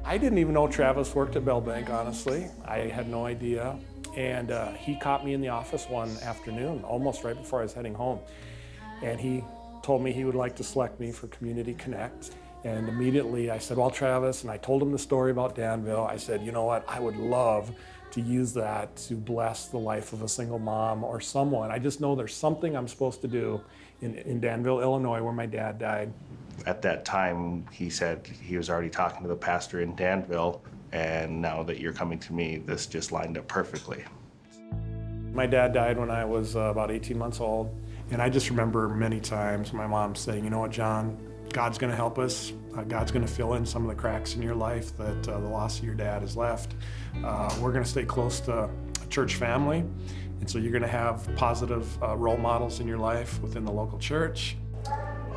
I didn't even know Travis worked at Bell Bank, honestly. I had no idea. And he caught me in the office one afternoon, almost right before I was heading home. And he told me he would like to select me for Community Connect. And immediately I said, well, Travis, and I told him the story about Danville. I said, you know what, I would love to use that to bless the life of a single mom or someone. I just know there's something I'm supposed to do in Danville, Illinois, where my dad died. At that time, he said he was already talking to the pastor in Danville, and now that you're coming to me, this just lined up perfectly. My dad died when I was about 18 months old, and I just remember many times my mom saying, you know what, John, God's going to help us. God's going to fill in some of the cracks in your life that the loss of your dad has left. We're going to stay close to a church family, and so you're going to have positive role models in your life within the local church.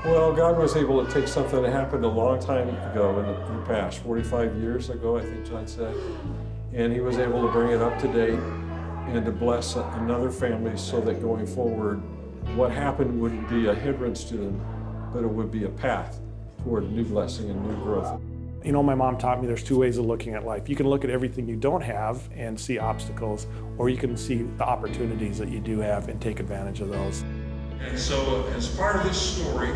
Well, God was able to take something that happened a long time ago in the past, 45 years ago, I think John said, and he was able to bring it up to date and to bless another family so that going forward, what happened wouldn't be a hindrance to them, but it would be a path toward new blessing and new growth. You know, my mom taught me there's two ways of looking at life. You can look at everything you don't have and see obstacles, or you can see the opportunities that you do have and take advantage of those. And so, as part of this story,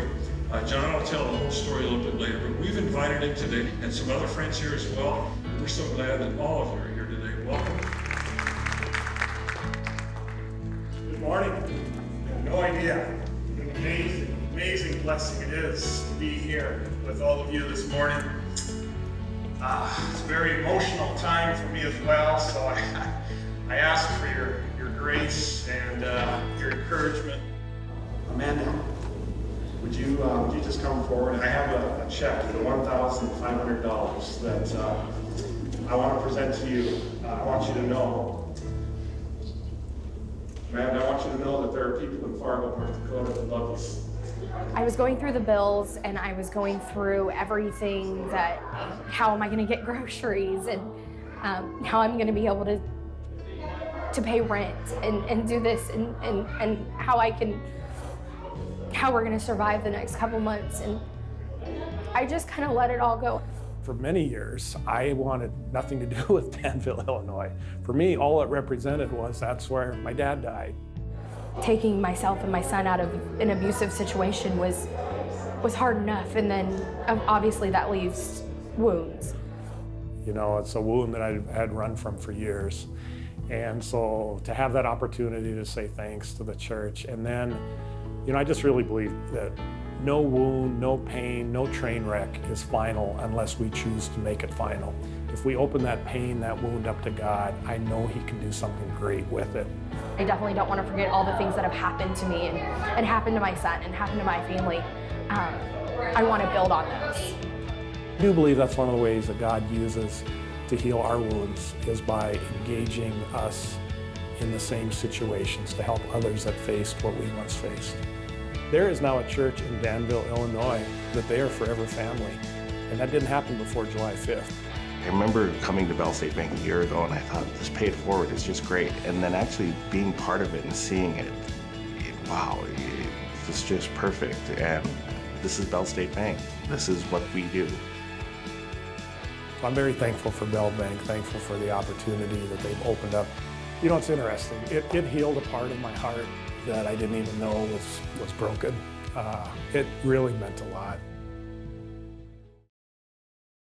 John will tell the whole story a little bit later, but we've invited him today and some other friends here as well. We're so glad that all of you are here today. Welcome. Good morning. I have no idea what an amazing blessing it is to be here with all of you this morning. It's a very emotional time for me as well, so I ask for your grace and your encouragement. Amanda, would you just come forward? I have a check for $1,500 that I want to present to you. I want you to know, Amanda, I want you to know that there are people in Fargo, North Dakota that love you. I was going through the bills and I was going through everything that, how am I going to get groceries and how I'm going to be able to pay rent and do this and how we're going to survive the next couple months. And I just kind of let it all go. For many years, I wanted nothing to do with Danville, Illinois. For me, all it represented was that's where my dad died. Taking myself and my son out of an abusive situation was hard enough, and then obviously that leaves wounds. You know, it's a wound that I had run from for years. And so to have that opportunity to say thanks to the church, and then, you know, I just really believe that no wound, no pain, no train wreck is final unless we choose to make it final. If we open that pain, that wound up to God, I know He can do something great with it. I definitely don't want to forget all the things that have happened to me and happened to my son and happened to my family. I want to build on those. I do believe that's one of the ways that God uses to heal our wounds is by engaging us in the same situations to help others that faced what we once faced. There is now a church in Danville, Illinois, that they are forever family. And that didn't happen before July 5th. I remember coming to Bell State Bank a year ago and I thought, this Pay It Forward is just great. And then actually being part of it and seeing it, wow, it's just perfect. And this is Bell State Bank. This is what we do. I'm very thankful for Bell Bank, thankful for the opportunity that they've opened up. You know, it's interesting. It healed a part of my heart that I didn't even know was broken. It really meant a lot.